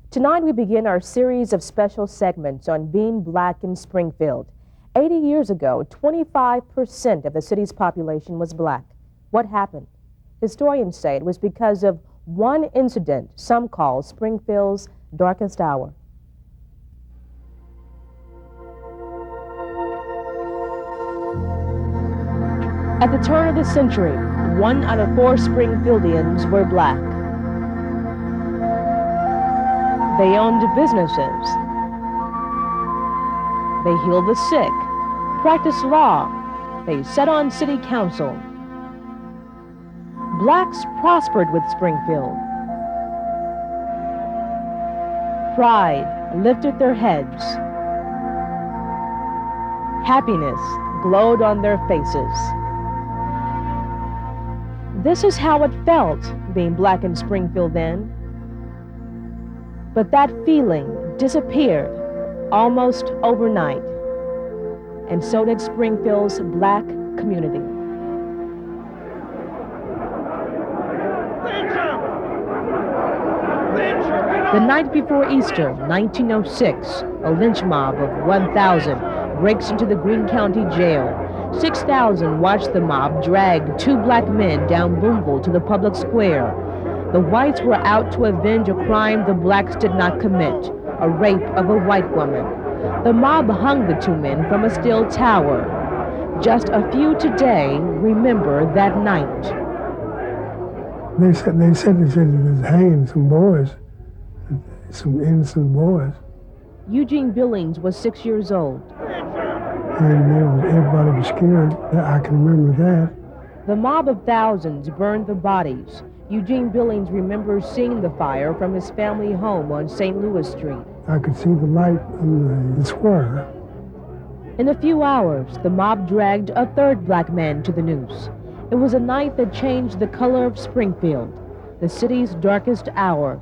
Tonight we begin our series of special segments on being black in Springfield. 80 years ago, 25% of the city's population was black. What happened? Historians say it was because of one incident some call Springfield's darkest hour. At the turn of the century, 1 out of 4 Springfieldians were black. They owned businesses. They healed the sick, practiced law. They sat on city council. Blacks prospered with Springfield. Pride lifted their heads. Happiness glowed on their faces. This is how it felt being black in Springfield then. But that feeling disappeared almost overnight, and so did Springfield's black community. The night before Easter, 1906, a lynch mob of 1,000 breaks into the Greene County Jail. 6,000 watched the mob drag 2 black men down Boonville to the public square. The whites were out to avenge a crime the blacks did not commit, a rape of a white woman. The mob hung the 2 men from a steel tower. Just a few today remember that night. They said they was hanging some boys, some innocent boys. Eugene Billings was 6 years old. And everybody was scared. I can remember that. The mob of thousands burned the bodies. Eugene Billings remembers seeing the fire from his family home on St. Louis Street. I could see the light on the square. In a few hours, the mob dragged a 3rd black man to the noose. It was a night that changed the color of Springfield, the city's darkest hour.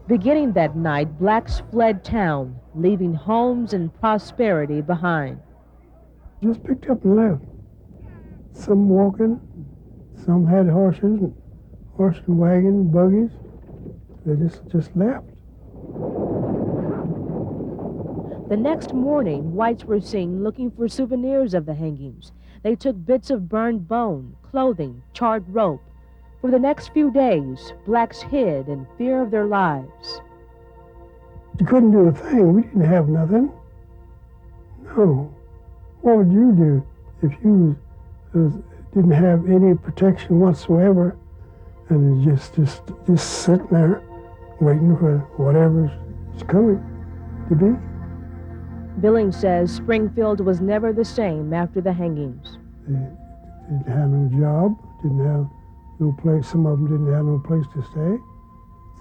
Beginning that night, blacks fled town, leaving homes and prosperity behind. Just picked up and left. Some walking, some had horse and wagon, buggies. They just left. The next morning, whites were seen looking for souvenirs of the hangings. They took bits of burned bone, clothing, charred rope. For the next few days, blacks hid in fear of their lives. You couldn't do a thing. We didn't have nothing. No. What would you do if you didn't have any protection whatsoever and just sitting there waiting for whatever's coming to be? Billings says Springfield was never the same after the hangings. They didn't have no job, didn't have no place. Some of them didn't have no place to stay.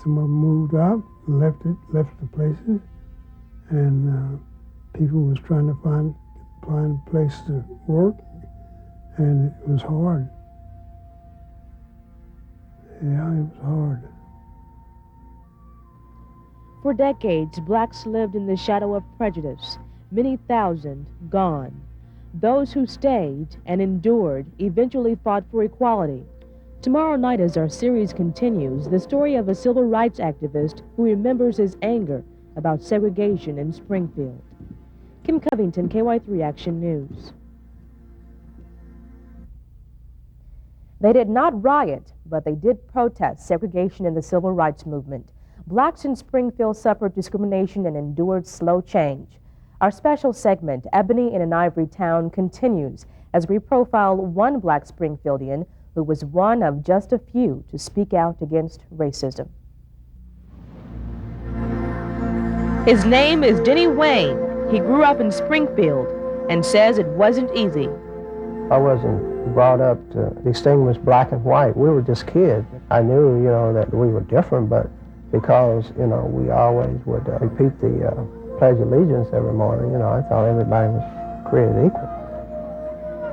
Some of them moved out and left the places, and people was trying to find a place to work, and it was hard. Yeah, it was hard. For decades, blacks lived in the shadow of prejudice. Many thousand gone. Those who stayed and endured eventually fought for equality. Tomorrow night, as our series continues, the story of a civil rights activist who remembers his anger about segregation in Springfield. Kim Covington, KY3 Action News. They did not riot, but they did protest segregation in the civil rights movement. Blacks in Springfield suffered discrimination and endured slow change. Our special segment, Ebony in an Ivory Town, continues as we profile one black Springfieldian who was one of just a few to speak out against racism. His name is Denny Wayne. He grew up in Springfield and says it wasn't easy. I wasn't brought up to distinguish black and white. We were just kids. I knew, that we were different, but because, we always would repeat the Pledge of Allegiance every morning, I thought everybody was created equal.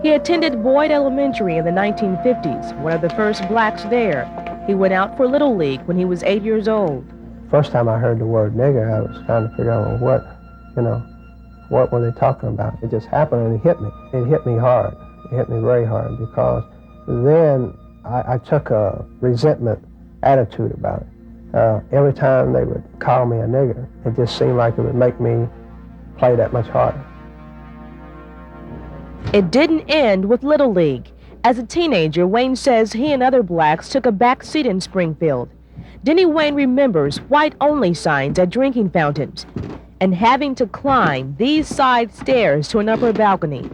He attended Boyd Elementary in the 1950s, one of the first blacks there. He went out for Little League when he was 8 years old. First time I heard the word nigger, I was trying to figure out, what were they talking about? It just happened and it hit me. It hit me hard. It hit me very hard because then I took a resentment attitude about it. every time they would call me a nigger, it just seemed like it would make me play that much harder. It didn't end with Little League. As a teenager, Wayne says he and other blacks took a back seat in Springfield. Denny Wayne remembers white-only signs at drinking fountains and having to climb these side stairs to an upper balcony.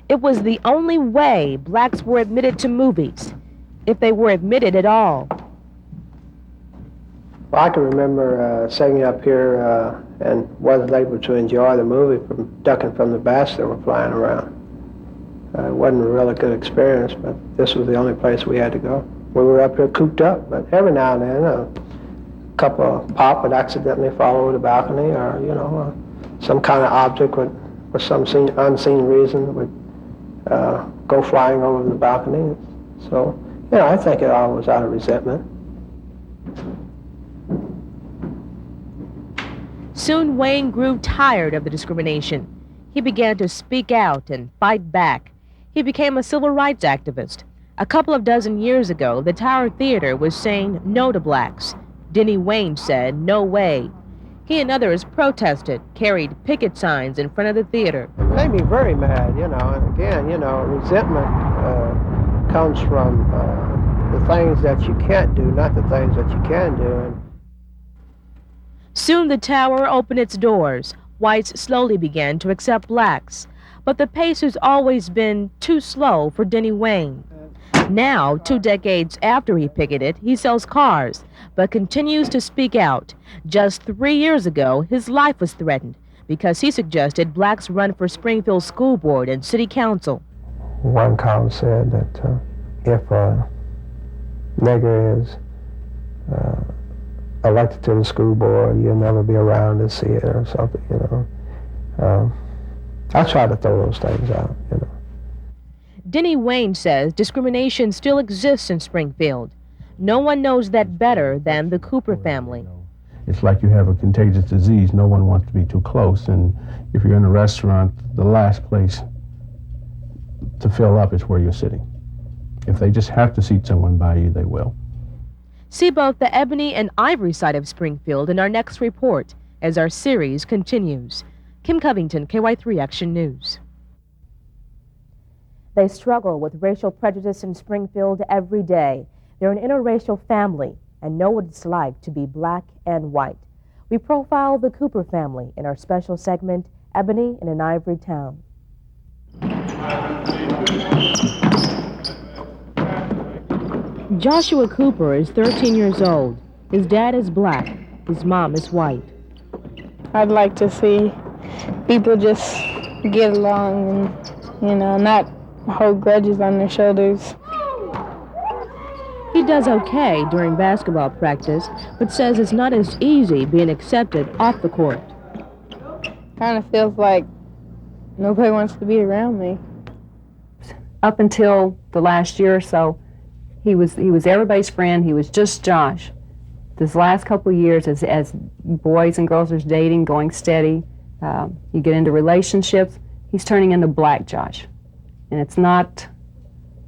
It was the only way blacks were admitted to movies, if they were admitted at all. Well, I can remember sitting up here and wasn't able to enjoy the movie from ducking from the bats that were flying around. It wasn't a really good experience, but this was the only place we had to go. We were up here cooped up, but every now and then a couple of pop would accidentally fall over the balcony, or some kind of object would, for some unseen reason, would go flying over the balcony. So, I think it all was out of resentment. Soon Wayne grew tired of the discrimination. He began to speak out and fight back. He became a civil rights activist. A couple of dozen years ago, the Tower Theater was saying no to blacks. Denny Wayne said, "No way." He and others protested, carried picket signs in front of the theater. It made me very mad, and again, resentment comes from the things that you can't do, not the things that you can do. Soon the Tower opened its doors. Whites slowly began to accept blacks. But the pace has always been too slow for Denny Wayne. Now, 2 decades after he picketed, he sells cars, but continues to speak out. Just 3 years ago, his life was threatened because he suggested blacks run for Springfield School Board and City Council. One column said that if a nigger is elected to the school board, you'll never be around to see it or something, I try to throw those things out, Denny Wayne says discrimination still exists in Springfield. No one knows that better than the Cooper family. It's like you have a contagious disease. No one wants to be too close. And if you're in a restaurant, the last place to fill up is where you're sitting. If they just have to seat someone by you, they will. See both the Ebony and Ivory side of Springfield in our next report as our series continues. Kim Covington, KY3 Action News. They struggle with racial prejudice in Springfield every day. They're an interracial family and know what it's like to be black and white. We profile the Cooper family in our special segment, Ebony in an Ivory Town. Joshua Cooper is 13 years old. His dad is black. His mom is white. I'd like to see people just get along and, not hold grudges on their shoulders. He does okay during basketball practice, but says it's not as easy being accepted off the court. Kind of feels like nobody wants to be around me. Up until the last year or so, he was everybody's friend. He was just Josh. This last couple of years, as boys and girls are dating, going steady, you get into relationships, he's turning into Black Josh. And it's not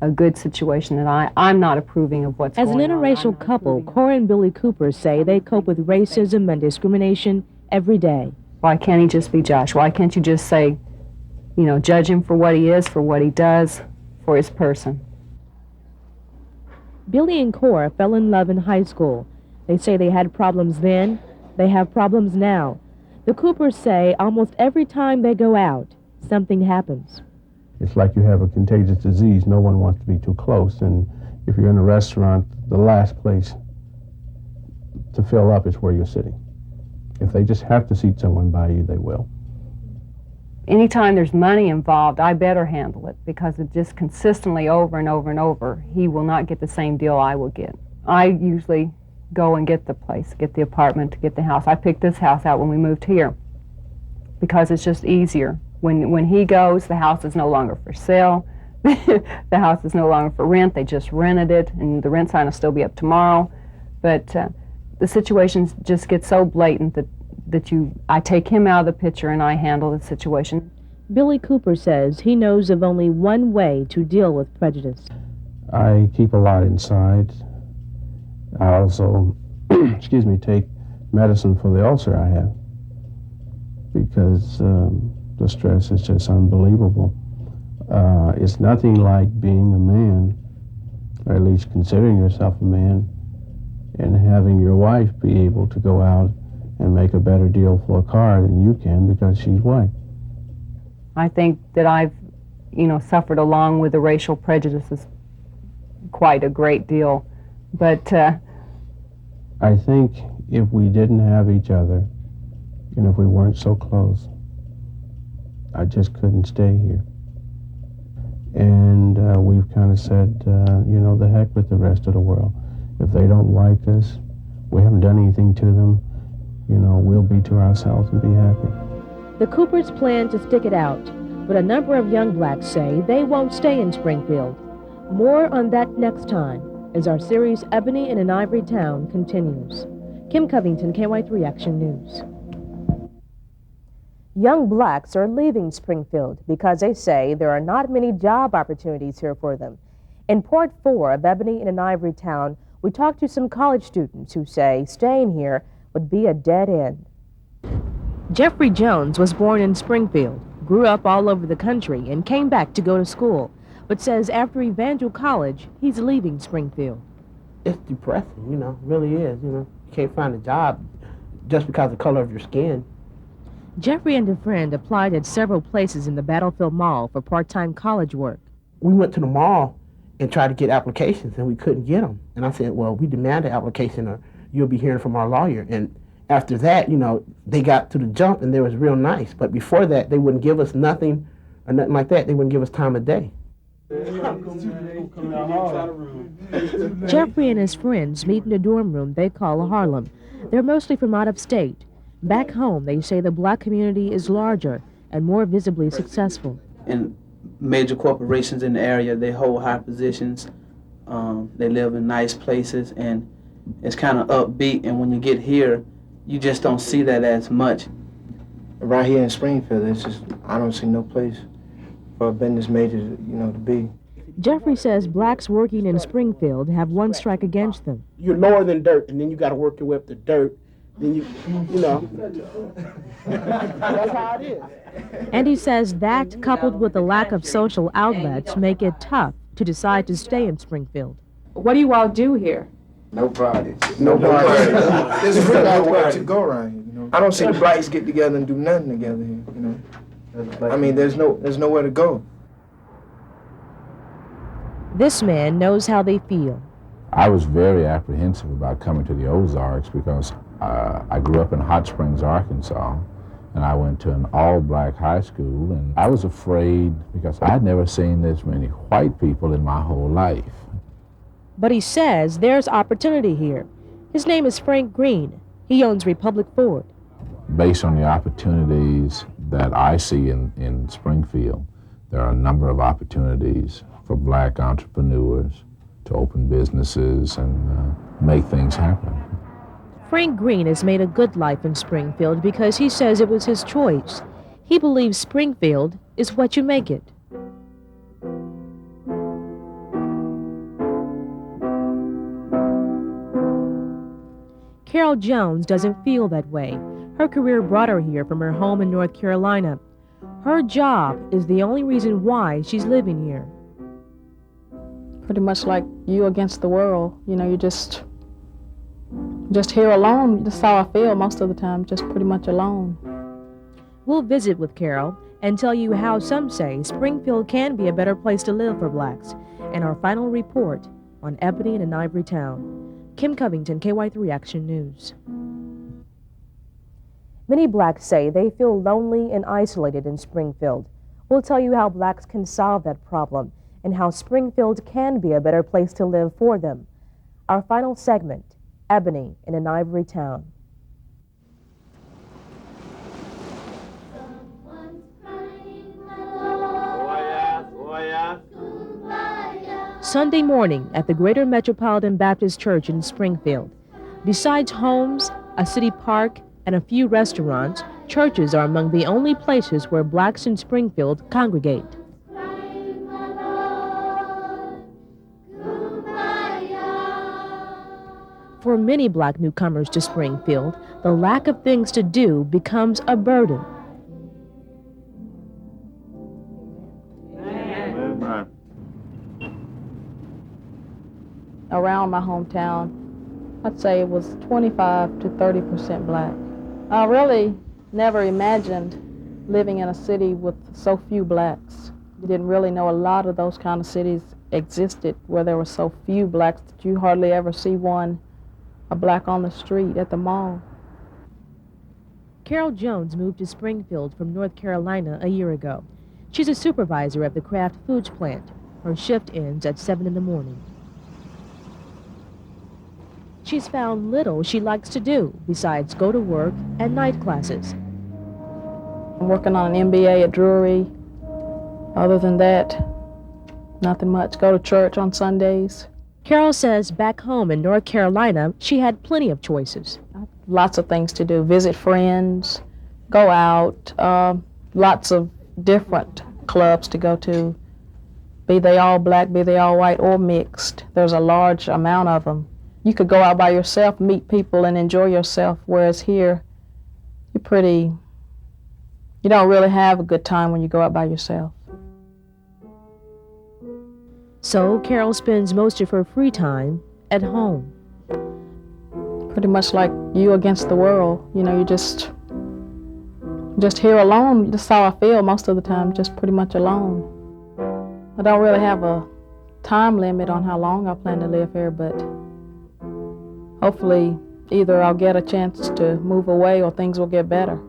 a good situation that I'm not approving of what's going on. As an interracial couple, Cora and Billy Cooper say they cope with racism and discrimination every day. Why can't he just be Josh? Why can't you just say, judge him for what he is, for what he does, for his person? Billy and Cora fell in love in high school. They say they had problems then. They have problems now. The Coopers say almost every time they go out, something happens. It's like you have a contagious disease. No one wants to be too close. And if you're in a restaurant, the last place to fill up is where you're sitting. If they just have to seat someone by you, they will. Anytime there's money involved, I better handle it, because it just consistently over and over and over, he will not get the same deal I will get. I usually go and get the place, get the apartment, get the house. I picked this house out when we moved here because it's just easier. When he goes, the house is no longer for sale. The house is no longer for rent. They just rented it, and the rent sign will still be up tomorrow. But the situations just get so blatant that I take him out of the picture and I handle the situation. Billy Cooper says he knows of only one way to deal with prejudice. I keep a lot inside. I also excuse me, take medicine for the ulcer I have, because the stress is just unbelievable. It's nothing like being a man, or at least considering yourself a man, and having your wife be able to go out and make a better deal for a car than you can because she's white. I think that I've, suffered along with the racial prejudices quite a great deal, but I think if we didn't have each other, and if we weren't so close, I just couldn't stay here. And we've kind of said, the heck with the rest of the world. If they don't like us, we haven't done anything to them, we'll be to ourselves and be happy. The Coopers plan to stick it out, but a number of young blacks say they won't stay in Springfield. More on that next time as our series Ebony in an Ivory Town continues. Kim Covington, KY3 Action News. Young blacks are leaving Springfield because they say there are not many job opportunities here for them. In part 4 of Ebony in an Ivory Town, we talked to some college students who say staying here would be a dead end. Jeffrey Jones was born in Springfield, grew up all over the country, and came back to go to school, but says after Evangel College, he's leaving Springfield. It's depressing, really is, You can't find a job just because of the color of your skin. Jeffrey and a friend applied at several places in the Battlefield Mall for part-time college work. We went to the mall and tried to get applications, and we couldn't get them. And I said, well, we demand an application or you'll be hearing from our lawyer. And after that, they got to the jump and they was real nice. But before that, they wouldn't give us nothing or nothing like that. They wouldn't give us time of day. Jeffrey and his friends meet in a dorm room they call Harlem. They're mostly from out of state. Back home, they say the black community is larger and more visibly successful. In major corporations in the area, they hold high positions. They live in nice places, and it's kind of upbeat. And when you get here, you just don't see that as much. Right here in Springfield, I don't see no place for a business major, to be. Jeffrey says blacks working in Springfield have one strike against them. You're lower than dirt, and then you got to work your way up to dirt. Then that's how it is. And he says that, coupled with the lack of social outlets, make it tough to decide to stay in Springfield. What do you all do here? No parties. No parties. There's really nowhere to go around here, I don't see the blacks get together and do nothing together here, I mean, there's nowhere to go. This man knows how they feel. I was very apprehensive about coming to the Ozarks because I grew up in Hot Springs, Arkansas, and I went to an all-black high school, and I was afraid because I had never seen this many white people in my whole life. But he says there's opportunity here. His name is Frank Green. He owns Republic Ford. Based on the opportunities that I see in Springfield, there are a number of opportunities for black entrepreneurs to open businesses and make things happen. Frank Green has made a good life in Springfield because he says it was his choice. He believes Springfield is what you make it. Carol Jones doesn't feel that way. Her career brought her here from her home in North Carolina. Her job is the only reason why she's living here. Pretty much like you against the world. You're just here alone. That's how I feel most of the time, just pretty much alone. We'll visit with Carol and tell you how some say Springfield can be a better place to live for blacks, and our final report on Ebony in an Ivory Town. Kim Covington, KY3 Action News. Many blacks say they feel lonely and isolated in Springfield. We'll tell you how blacks can solve that problem and how Springfield can be a better place to live for them. Our final segment, Ebony in an Ivory Town. Sunday morning at the Greater Metropolitan Baptist Church in Springfield. Besides homes, a city park, and a few restaurants, churches are among the only places where blacks in Springfield congregate. For many black newcomers to Springfield, the lack of things to do becomes a burden. Around my hometown, I'd say it was 25 to 30% black. I really never imagined living in a city with so few blacks. Didn't really know a lot of those kind of cities existed where there were so few blacks that you hardly ever see a black on the street at the mall. Carol Jones moved to Springfield from North Carolina a year ago. She's a supervisor at the Kraft Foods plant. Her shift ends at 7 in the morning. She's found little she likes to do besides go to work and night classes. I'm working on an MBA at Drury. Other than that, nothing much. Go to church on Sundays. Carol says back home in North Carolina, she had plenty of choices. Lots of things to do. Visit friends, go out, lots of different clubs to go to. Be they all black, be they all white, or mixed. There's a large amount of them. You could go out by yourself, meet people, and enjoy yourself, whereas here, you don't really have a good time when you go out by yourself. So Carol spends most of her free time at home. Pretty much like you against the world. You know, you just here alone. That's how I feel most of the time, just pretty much alone. I don't really have a time limit on how long I plan to live here, but hopefully either I'll get a chance to move away or things will get better.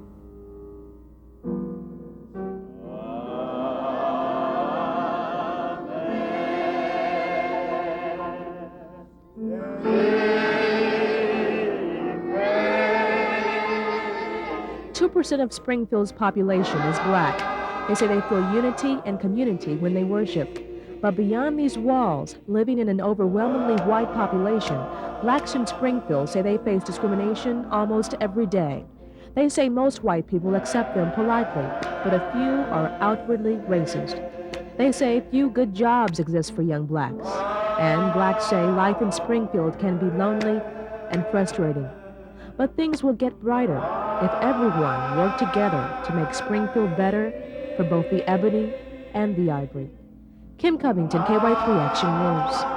2% of Springfield's population is black. They say they feel unity and community when they worship. But beyond these walls, living in an overwhelmingly white population, blacks in Springfield say they face discrimination almost every day. They say most white people accept them politely, but a few are outwardly racist. They say few good jobs exist for young blacks. And blacks say life in Springfield can be lonely and frustrating. But things will get brighter if everyone worked together to make Springfield better for both the Ebony and the Ivory. Kim Covington, KY3 Action News.